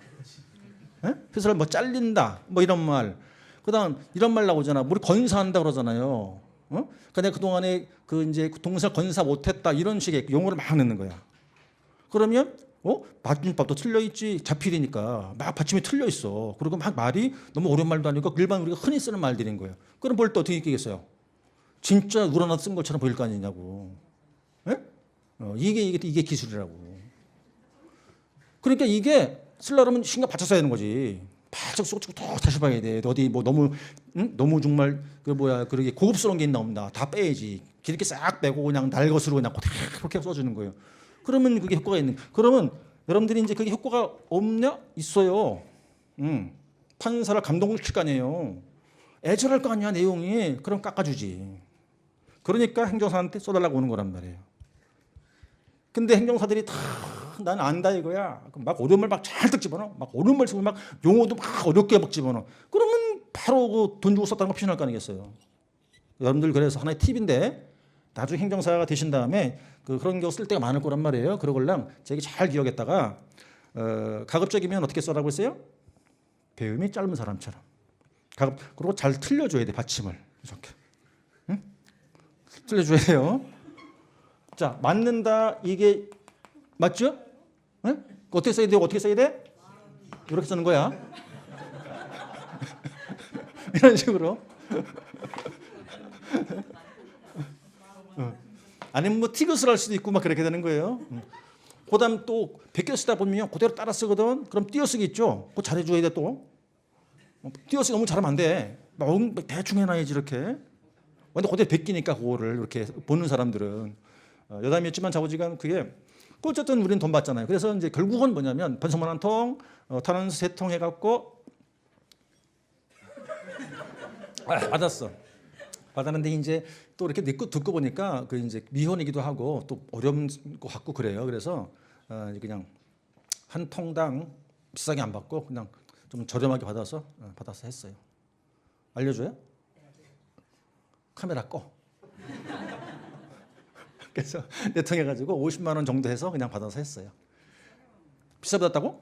에? 회사를 뭐 잘린다. 뭐 이런 말. 그다음 이런 말 나오잖아. 우리 건사한다 그러잖아요. 그러니까 내가 그 동안에 그 이제 동사 건사 못했다 이런 식의 용어를 막 넣는 거야. 그러면 맞춤법도 틀려 있지. 자필이니까 막 받침이 틀려 있어. 그리고 막 말이 너무 어려운 말도 아니고 일반 우리가 흔히 쓰는 말들인 거예요. 그럼 볼 때 어떻게 읽겠어요? 진짜 우러나 쓴 것처럼 보일 거 아니냐고. 예? 이게 기술이라고. 그러니까 이게 쓰려면 신경 바쳐 써야 되는 거지. 바짝 쏙 더 다시 봐야 돼. 어디 뭐 너무 정말 그렇게 고급스러운 게 있나 없나 다 빼야지. 길게 싹 빼고 그냥 날것으로 그냥 그렇게 써주는 거예요. 그러면 그게 효과가 있는. 그러면 여러분들이 이제 그게 효과가 없냐? 있어요. 판사를 감동시킬 거 아니에요. 애절할 거 아니야 내용이. 그럼 깎아주지. 그러니까 행정사한테 써달라고 오는 거란 말이에요. 근데 행정사들이 다 난 안다 이거야. 막 어려운 말 막 잘딱 집어넣어. 막 어려운 말 쓰고 막 용어도 막 어렵게 막 집어넣어. 그러면 바로 그 돈 주고 썼다는 거 피신할 거 아니겠어요. 여러분들 그래서 하나의 팁인데 나중에 행정사가 되신 다음에 그런 거 쓸 때가 많을 거란 말이에요. 그러걸랑 제가 잘 기억했다가 가급적이면 어떻게 써라고 했어요? 배움이 짧은 사람처럼. 그리고 잘 틀려줘야 돼 받침을 이렇게. 응? 틀려줘야 돼요. 자 맞는다 이게 맞죠? 응? 어떻게 써야 돼? 어떻게 써야 돼? 이렇게 쓰는 거야. 이런 식으로. 아니면 뭐 티귿을 할 수도 있고 막 그렇게 되는 거예요. 그다음 또 베껴 쓰다 보면 그대로 따라 쓰거든. 그럼 띄어쓰기 있죠. 그거 잘해줘야 돼 또. 띄어쓰기 너무 잘하면 안 돼. 너무 대충 해놔야지 이렇게. 근데 그대로 베끼니까 그거를 이렇게 보는 사람들은 여담이었지만 자부지간 그게 어쨌든 우리는 돈 받잖아요. 그래서 이제 결국은 뭐냐면 반성문 한 통, 탄원서 3통 해갖고 받았어. 받았는데 이제 또 이렇게 듣고 보니까 그 이제 미혼이기도 하고 또 어려운 거 같고 그래요. 그래서 그냥 한 통당 비싸게 안 받고 그냥 좀 저렴하게 받아서 했어요. 알려줘요? 카메라 꺼. 그래서 내통해가지고 50만 원 정도 해서 그냥 받아서 했어요. 비싸 받았다고?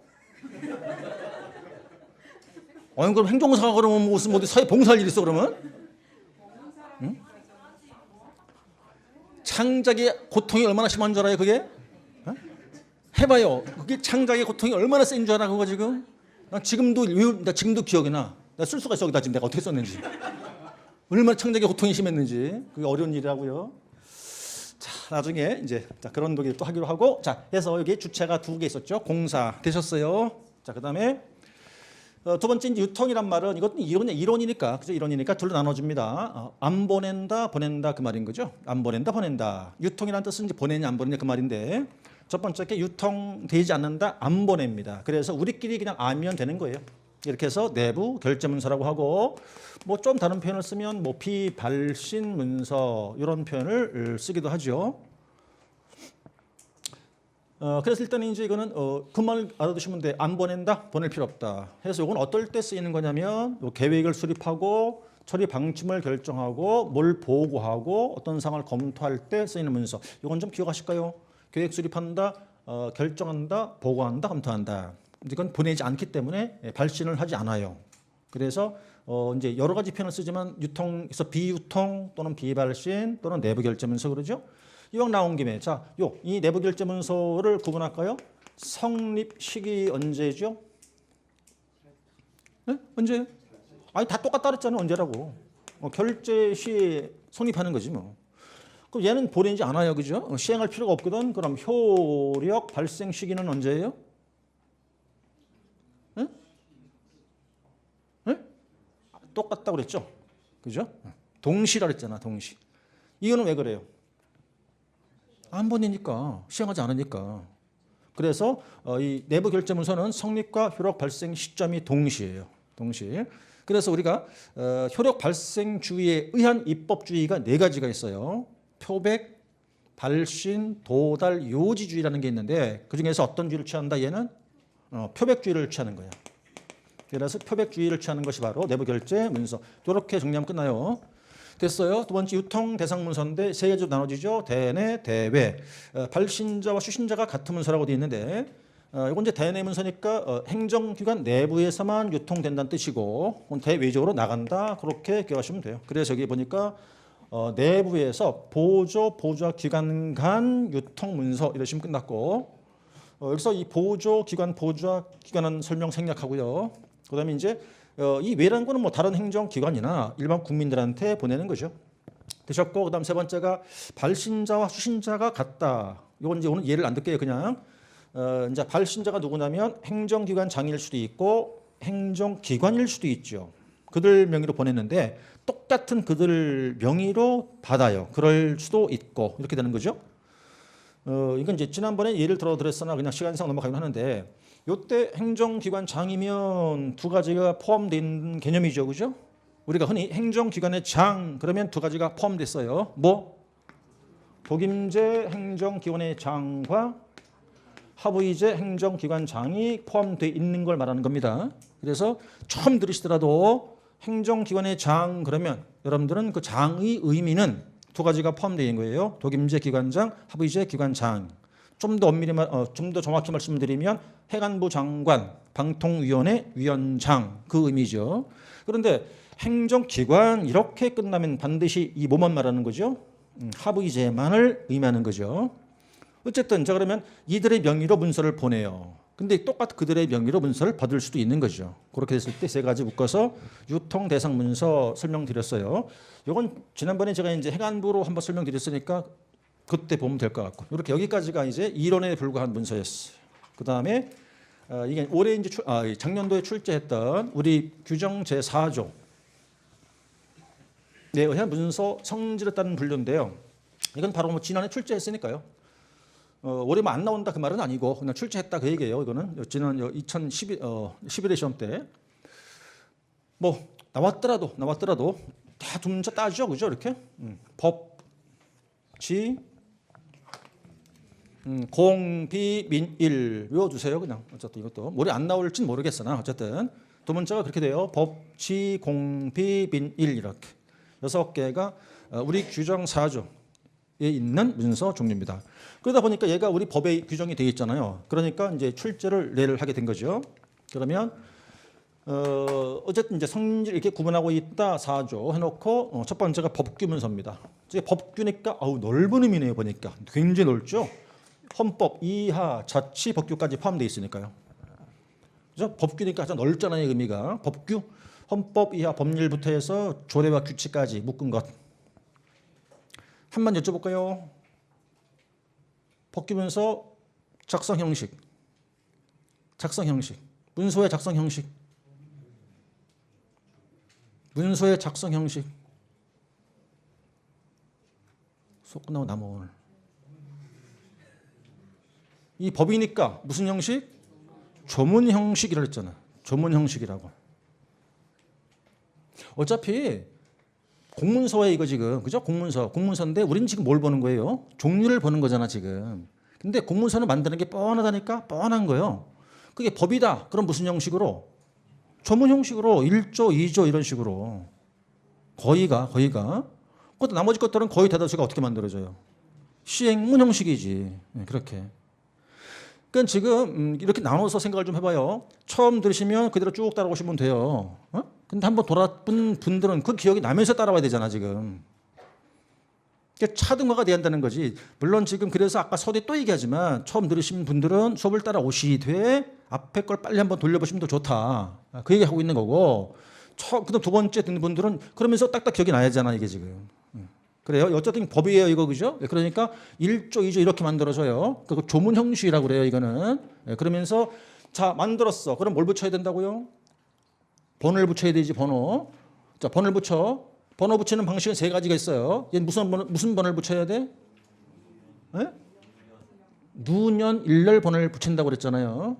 아니 그럼 행정사가 그러면 무슨 어디 사회 봉사할 일 있어 그러면? 응? 창작의 고통이 얼마나 심한 줄 알아요 그게? 어? 해봐요. 그게 창작의 고통이 얼마나 센 줄 알아 그거 지금? 나 지금도 기억이 나. 나 쓸 수가 있어 여기다 지금 내가 어떻게 썼는지. 얼마나 창작의 고통이 심했는지. 그게 어려운 일이라고요. 자 나중에 이제 그런 독일 또 하기로 하고 자 해서 여기 주체가 2개 있었죠. 공사 되셨어요. 자 그다음에 두 번째 이제 유통이란 말은 이것도 이론이니까 그죠? 이론이니까 둘로 나눠줍니다. 안 보낸다, 보낸다 그 말인 거죠. 안 보낸다, 보낸다. 유통이란 뜻은 이제 보내냐 안 보내냐 그 말인데 첫 번째 게 유통되지 않는다, 안 보냅니다. 그래서 우리끼리 그냥 알면 되는 거예요. 이렇게 해서 내부 결제문서라고 하고 뭐 좀 다른 표현을 쓰면 뭐 비발신 문서 이런 표현을 쓰기도 하죠. 그래서 일단 이제 이거는 그 말 알아두시면 돼. 안 보낸다, 보낼 필요 없다. 해서 이건 어떨 때 쓰이는 거냐면 계획을 수립하고 처리 방침을 결정하고 뭘 보고하고 어떤 상황을 검토할 때 쓰이는 문서. 이건 좀 기억하실까요? 계획 수립한다, 결정한다, 보고한다, 검토한다. 이건 보내지 않기 때문에 발신을 하지 않아요. 그래서 이제 여러 가지 표현을 쓰지만 유통에서 비유통 또는 비발신 또는 내부 결제 문서 그러죠. 이왕 나온 김에 이 내부 결제 문서를 구분할까요? 성립 시기 언제죠? 네? 언제요? 아니 다 똑같다 그랬잖아요. 언제라고. 결제 시에 성립하는 거지 뭐. 그럼 얘는 보내지 않아요. 그죠? 시행할 필요가 없거든. 그럼 효력 발생 시기는 언제예요? 네? 네? 똑같다고 그랬죠? 그죠? 동시라 그랬잖아. 동시. 이거는 왜 그래요? 안 보내니까 시행하지 않으니까. 그래서 이 내부 결제 문서는 성립과 효력 발생 시점이 동시예요. 동시. 그래서 우리가 효력 발생 주의에 의한 입법주의가 4가지가 있어요. 표백, 발신, 도달, 요지주의라는 게 있는데 그중에서 어떤 주의를 취한다? 얘는 표백주의를 취하는 거예요. 그래서 표백주의를 취하는 것이 바로 내부 결제 문서. 이렇게 정리하면 끝나요. 됐어요. 두 번째 유통 대상 문서인데 3가지로 나눠지죠. 대내, 대외. 발신자와 수신자가 같은 문서라고 되어 있는데 이건 이제 대내 문서니까 행정기관 내부에서만 유통된다는 뜻이고 대외적으로 나간다. 그렇게 기억하시면 돼요. 그래서 여기 보니까 내부에서 보조와 기관 간 유통 문서 이러시면 끝났고 여기서 이 보조와 기관은 설명 생략하고요. 그다음에 이제 이 외라는 거는 뭐 다른 행정기관이나 일반 국민들한테 보내는 거죠. 되셨고 그다음 3번째가 발신자와 수신자가 같다. 이건 이제 오늘 예를 안 들게요. 그냥 이제 발신자가 누구냐면 행정기관 장일 수도 있고 행정기관일 수도 있죠. 그들 명의로 보냈는데 똑같은 그들 명의로 받아요. 그럴 수도 있고 이렇게 되는 거죠. 이건 이제 지난번에 예를 들었으나 그냥 시간상 넘어가긴 하는데 이때 행정기관장이면 2가지가 포함되어 있는 개념이죠. 그죠? 우리가 흔히 행정기관의 장 그러면 2가지가 포함됐어요. 뭐? 독임제 행정기관의 장과 하부이제 행정기관장이 포함되어 있는 걸 말하는 겁니다. 그래서 처음 들으시더라도 행정기관의 장 그러면 여러분들은 그 장의 의미는 2가지가 포함되어 있는 거예요. 독임제 기관장, 하부이제 기관장. 좀 더 정확히 말씀드리면 행안부 장관, 방통위원회 위원장 그 의미죠. 그런데 행정기관 이렇게 끝나면 반드시 이 뭐만 말하는 거죠? 하부이제만을 의미하는 거죠. 어쨌든 자 그러면 이들의 명의로 문서를 보내요. 근데 똑같은 그들의 명의로 문서를 받을 수도 있는 거죠. 그렇게 됐을 때 세 가지 묶어서 유통 대상 문서 설명드렸어요. 이건 지난번에 제가 이제 행안부로 한번 설명드렸으니까 그때 보면 될 것 같고, 이렇게 여기까지가 이제 이론에 불과한 문서였어요. 그 다음에 이게 올해 이제 작년도에 출제했던 우리 규정 제 4조 네, 의한 문서 성질에 따른 분류인데요. 이건 바로 뭐 지난해 출제했으니까요. 올해 뭐 안 나온다 그 말은 아니고 그냥 출제했다 그 얘기예요. 이거는 지난 2011회 시험 때 뭐 나왔더라도 다 두 문자 따죠, 그죠? 이렇게 법, 지, 공, 비, 민, 일 외워두세요. 그냥 어쨌든 이것도 올해 안 나올진 모르겠으나 어쨌든 두 문자가 그렇게 돼요. 법, 지, 공, 비, 민, 일 이렇게 6개가 우리 규정 4조에 있는 문서 종류입니다. 그러다 보니까 얘가 우리 법에 규정이 되어 있잖아요. 그러니까 이제 출제를 하게 된 거죠. 그러면 어쨌든 이제 성질 이렇게 구분하고 있다 4조 해놓고 첫 번째가 법규 문서입니다. 이제 법규니까 넓은 의미네요. 보니까 굉장히 넓죠. 헌법, 이하, 자치, 법규까지 포함되어 있으니까요. 그죠? 법규니까 가장 넓잖아요. 의미가 법규, 헌법, 이하, 법률부터 해서 조례와 규칙까지 묶은 것. 한번 여쭤볼까요? 법규 문서 작성 형식, 문서의 작성 형식, 문서의 작성 형식. 수업 끝나고 남아 오늘. 이 법이니까 무슨 형식? 조문 형식이라고 했잖아. 조문 형식이라고. 어차피 공문서에 이거 지금 그죠? 공문서인데 우리는 지금 뭘 보는 거예요? 종류를 보는 거잖아 지금. 근데 공문서는 만드는 게 뻔하다니까 뻔한 거예요. 그게 법이다. 그럼 무슨 형식으로? 조문 형식으로 1조, 2조 이런 식으로. 거의가. 그것도 나머지 것들은 거의 대다수가 어떻게 만들어져요? 시행문 형식이지. 그렇게. 그러니까 지금 이렇게 나눠서 생각을 좀 해봐요. 처음 들으시면 그대로 쭉 따라오시면 돼요. 근데 한번 돌아본 분들은 그 기억이 나면서 따라와야 되잖아 지금. 차등화가 돼야 한다는 거지. 물론 지금 그래서 아까 서두에 또 얘기하지만 처음 들으신 분들은 수업을 따라오시되 앞에 걸 빨리 한번 돌려보시면 더 좋다. 그 얘기하고 있는 거고, 그다음 두 번째 듣는 분들은 그러면서 딱딱 기억이 나야 하잖아 이게 지금. 그래요. 어쨌든 법이에요 이거 그죠? 그러니까 1조, 2조 이렇게 만들어져요. 그 조문 형식이라고 그래요 이거는. 그러면서 자 만들었어. 그럼 뭘 붙여야 된다고요? 번호를 붙여야 되지 번호. 자 번호를 붙여. 번호 붙이는 방식은 세 가지가 있어요. 얘 무슨 번호를 붙여야 돼? 네? 누년 일렬 번호를 붙인다고 그랬잖아요.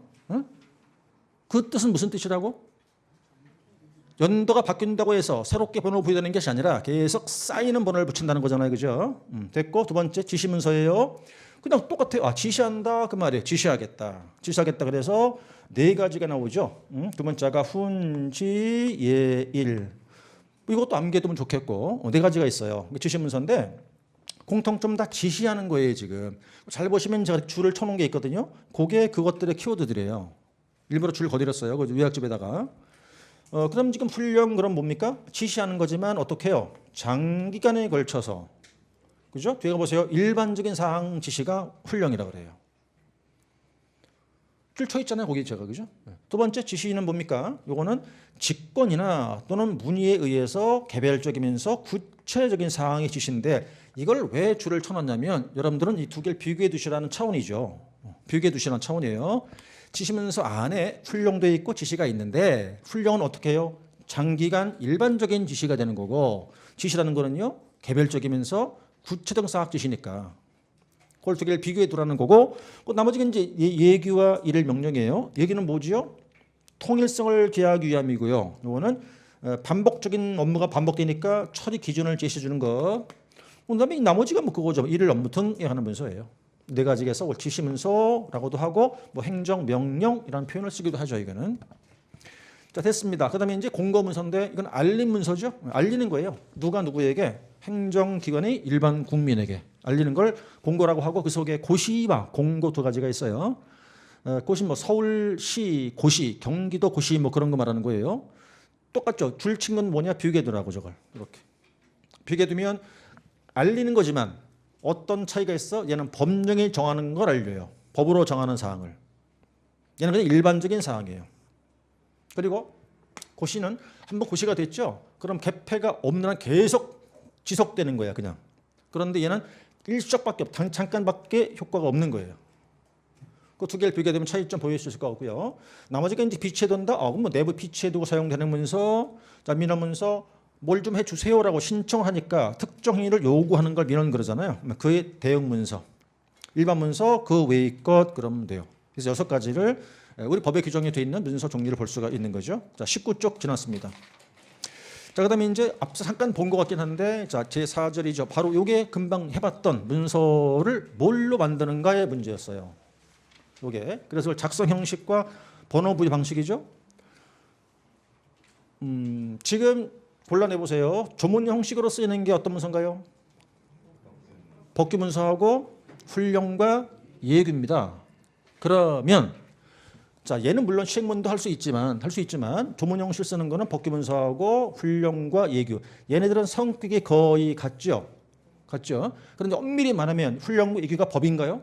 그 뜻은 무슨 뜻이라고? 연도가 바뀐다고 해서 새롭게 번호를 부여되는 것이 아니라 계속 쌓이는 번호를 붙인다는 거잖아요. 그죠? 됐고 두 번째 지시문서예요. 그냥 똑같아요. 지시한다 그 말이에요. 지시하겠다 그래서 네 가지가 나오죠. 두 번째가 훈지 예일. 이것도 암기해두면 좋겠고 네 가지가 있어요. 지시문서인데 공통점 다 지시하는 거예요. 지금 잘 보시면 제가 줄을 쳐놓은 게 있거든요. 그게 그것들의 키워드들이에요. 일부러 줄 거드렸어요. 그 요약집에다가. 그럼 지금 훈령 그럼 뭡니까? 지시하는 거지만 어떻게 해요? 장기간에 걸쳐서. 그죠? 뒤에 보세요. 일반적인 사항 지시가 훈령이라고 그래요. 줄 쳐 있잖아요. 거기 제가. 그죠? 두 번째 지시는 뭡니까? 요거는 직권이나 또는 문의에 의해서 개별적이면서 구체적인 사항의 지시인데 이걸 왜 줄을 쳐놨냐면 여러분들은 이 두 개를 비교해 두시라는 차원이죠. 비교해 두시라는 차원이에요. 지시문서 안에 훈령도 있고 지시가 있는데 훈령은 어떻게 해요? 장기간 일반적인 지시가 되는 거고 지시라는 거는요. 개별적이면서 구체적 사항 지시니까 그걸 두 개를 비교해 두라는 거고 나머지는 이제 예규와 일일 명령이에요. 예규는 뭐지요? 통일성을 기하기 위함이고요. 이거는 반복적인 업무가 반복되니까 처리 기준을 제시해 주는 거. 그다음에 나머지가 뭐 그거죠. 일일 업무 등에 관한 문서예요. 네 가지에서 지시문서라고도 하고 뭐 행정명령이라는 표현을 쓰기도 하죠. 이거는. 자 됐습니다. 그다음에 이제 공고문서인데 이건 알림 문서죠. 알리는 거예요. 누가 누구에게? 행정기관의 일반 국민에게 알리는 걸 공고라고 하고 그 속에 고시와 공고 두 가지가 있어요. 고시 뭐 서울시 고시, 경기도 고시 뭐 그런 거 말하는 거예요. 똑같죠. 줄 친 건 뭐냐? 비교해두라고 저걸 이렇게 비교해두면 알리는 거지만 어떤 차이가 있어? 얘는 법령이 정하는 걸 알려요. 법으로 정하는 사항을. 얘는 그냥 일반적인 사항이에요. 그리고 고시는 한번 고시가 됐죠. 그럼 개폐가 없는 한 계속 지속되는 거야 그냥. 그런데 얘는 일시적밖에 잠깐밖에 효과가 없는 거예요. 그 두 개를 비교되면 차이점 보일 수 있을 것 같고요. 나머지가 이제 비치해둔다. 그럼 뭐 내부 비치해두고 사용되는 문서, 자 민원 문서 뭘 좀 해주세요라고 신청하니까 특정 행위를 요구하는 걸 민원 그러잖아요. 그의 대응 문서, 일반 문서 그 외의 것 그러면 돼요. 그래서 6가지를 우리 법에 규정이 되어 있는 문서 종류를 볼 수가 있는 거죠. 자 19쪽 지났습니다. 자 그다음에 이제 앞서 잠깐 본 것 같긴 한데 자 제4절이죠. 바로 요게 금방 해봤던 문서를 뭘로 만드는가의 문제였어요. 요게 그래서 그걸 작성 형식과 번호 부여 방식이죠. 지금 골라내 보세요. 조문 형식으로 쓰이는 게 어떤 문서인가요? 법규 문서하고 훈령과 예규입니다. 그러면 자 얘는 물론 시행문도 할 수 있지만 조문 형식 쓰는 거는 법규 문서하고 훈령과 예규. 얘네들은 성격이 거의 같죠. 그런데 엄밀히 말하면 훈령과 예규가 법인가요?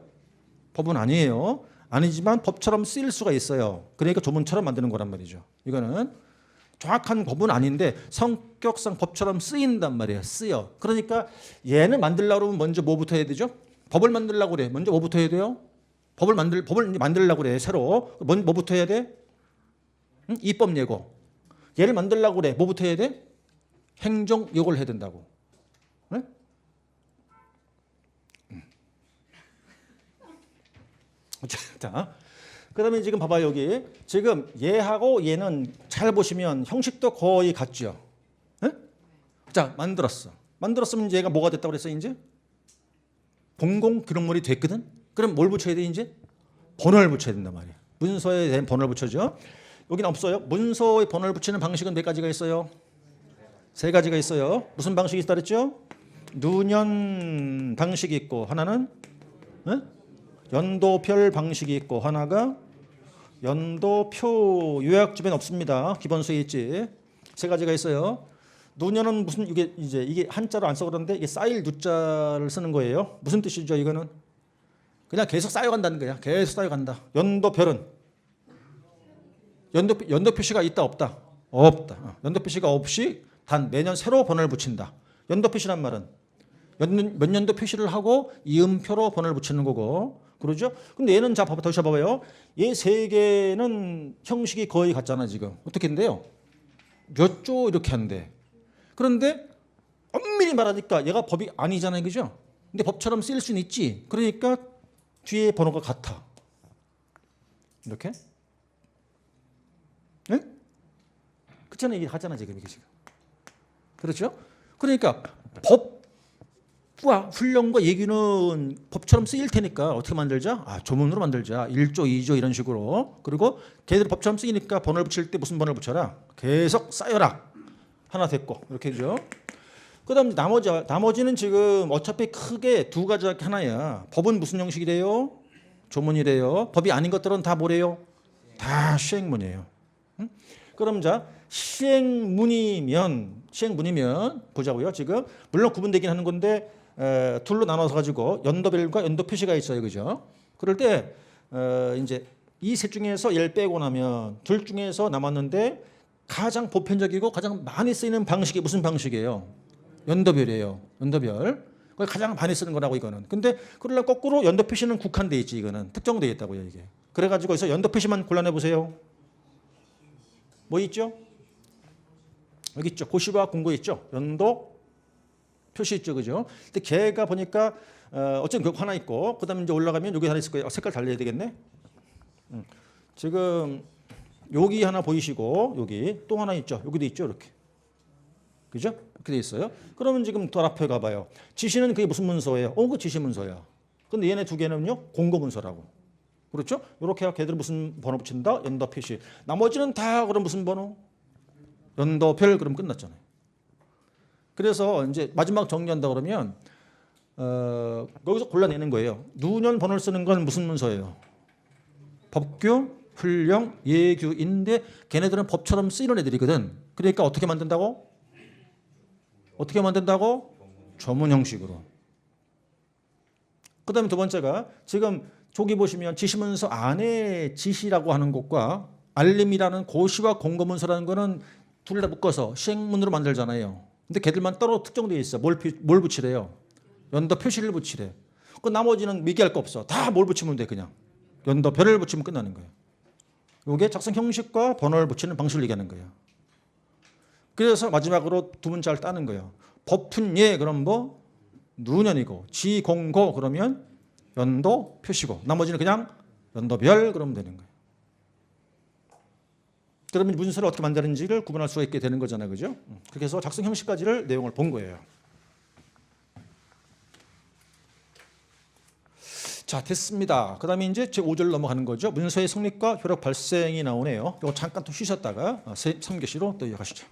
법은 아니에요. 아니지만 법처럼 쓰일 수가 있어요. 그러니까 조문처럼 만드는 거란 말이죠. 이거는 정확한 법은 아닌데 성격상 법처럼 쓰인단 말이에요. 쓰여. 그러니까 얘는 만들려고 그러면 먼저 뭐부터 해야 되죠? 법을 만들려고 그래. 먼저 뭐부터 해야 돼요? 법을 만들려고 그래. 새로. 뭐부터 해야 돼? 입법 예고. 얘를 만들려고 그래. 뭐부터 해야 돼? 행정 예고를 해야 된다고. 네? 자, 그다음에 지금 봐봐요. 여기 지금 얘하고 얘는 잘 보시면 형식도 거의 같죠. 네? 자, 만들었으면 이제 얘가 뭐가 됐다고 그랬어 이제? 공공 기록물이 됐거든. 그럼 뭘 붙여야 돼 이제? 번호를 붙여야 된단 말이야. 문서에 대한 번호를 붙여죠. 여기는 없어요. 문서에 번호를 붙이는 방식은 몇 가지가 있어요? 3가지가 있어요. 무슨 방식이 있다 그랬죠? 누년 방식이 있고 하나는 네? 연도별 방식이 있고 하나가 연도표. 요약집에는 없습니다. 기본서에 있지. 3가지가 있어요. 누년은 무슨 이게 한자로 안 써 그러는데 이게 쌓일 누자를 쓰는 거예요. 무슨 뜻이죠? 이거는 그냥 계속 쌓여간다는 거야. 계속 쌓여간다. 연도별은 연도 표시가 있다 없다? 없다. 연도 표시가 없이 단 매년 새로 번호를 붙인다. 연도 표시란 말은 몇 년도 표시를 하고 이음표로 번호를 붙이는 거고. 그러죠? 근데 얘는 자 봐봐, 다시 봐봐요. 얘 3개는 형식이 거의 같잖아 지금. 어떻게 한대요? 몇 조 이렇게 한대. 그런데 엄밀히 말하니까 얘가 법이 아니잖아요, 그죠? 근데 법처럼 쓰일 수는 있지. 그러니까 뒤에 번호가 같아. 이렇게? 네? 그렇잖아요, 이게 같잖아 지금 이게 지금. 그렇죠? 그러니까 법과 훈령과 예규는 법처럼 쓰일 테니까 어떻게 만들자? 조문으로 만들자. 1조, 2조 이런 식으로. 그리고 걔들 법처럼 쓰이니까 번호를 붙일 때 무슨 번호를 붙여라? 계속 쌓여라. 하나 됐고 이렇게 되죠. 그다음 나머지는 지금 어차피 크게 2가지밖에 하나야. 법은 무슨 형식이래요? 조문이래요. 법이 아닌 것들은 다 뭐래요? 다 시행문이에요. 응? 그럼 자 시행문이면 보자고요. 지금 물론 구분되긴 하는 건데 둘로 나눠서 가지고 연도별과 연도 표시가 있어요, 그죠? 그럴 때 이제 이 셋 중에서 얘를 빼고 나면 둘 중에서 남았는데 가장 보편적이고 가장 많이 쓰이는 방식이 무슨 방식이에요? 연도별이에요. 연도별. 그걸 가장 많이 쓰는 거라고 이거는. 근데 그러려 거꾸로 연도 표시는 국한돼 있지 이거는. 특정돼 있다고요 이게. 그래가지고 여기서 연도 표시만 골라내 보세요. 뭐 있죠? 여기 있죠. 고시와 공고 있죠. 연도 표시 있죠, 그죠? 근데 걔가 보니까 어쨌든 그 하나 있고, 그다음에 이제 올라가면 여기 하나 있을 거예요. 색깔 달려야 되겠네. 지금 여기 하나 보이시고 여기 또 하나 있죠. 여기도 있죠, 이렇게. 그죠? 이렇게 돼 있어요. 그러면 지금 더 앞에 가봐요. 지시는 그게 무슨 문서예요? 그 지시 문서야. 근데 얘네 2개는요 공고 문서라고. 그렇죠? 이렇게 해서 걔들 무슨 번호 붙인다? 연도 표시. 나머지는 다 그럼 무슨 번호? 연도별. 그럼 끝났잖아요. 그래서 이제 마지막 정리한다 그러면 여기서 골라내는 거예요. 누년 번호를 쓰는 건 무슨 문서예요? 법규, 훈령, 예규인데 걔네들은 법처럼 쓰이는 애들이거든. 그러니까 어떻게 만든다고? 조문 형식으로. 그 다음에 2번째가 지금 저기 보시면 지시문서 안에 지시라고 하는 것과 알림이라는 고시와 공고문서라는 거는 둘 다 묶어서 시행문으로 만들잖아요. 근데 걔들만 따로 특정되어 있어. 뭘 붙이래요? 연도 표시를 붙이래. 그 나머지는 미기할 거 없어. 다 뭘 붙이면 돼 그냥. 연도 별을 붙이면 끝나는 거예요. 이게 작성 형식과 번호를 붙이는 방식을 얘기하는 거예요. 그래서 마지막으로 두 문자를 따는 거예요. 법훈예 그럼 뭐 누년이고 지공고 그러면 연도 표시고 나머지는 그냥 연도별 그러면 되는 거예요. 그러면 문서를 어떻게 만드는지를 구분할 수가 있게 되는 거잖아요. 그죠? 그렇게 해서 작성 형식까지를 내용을 본 거예요. 자, 됐습니다. 그 다음에 이제 제5절 넘어가는 거죠. 문서의 성립과 효력 발생이 나오네요. 이거 잠깐 또 쉬셨다가 3교시로 또 이어가시죠.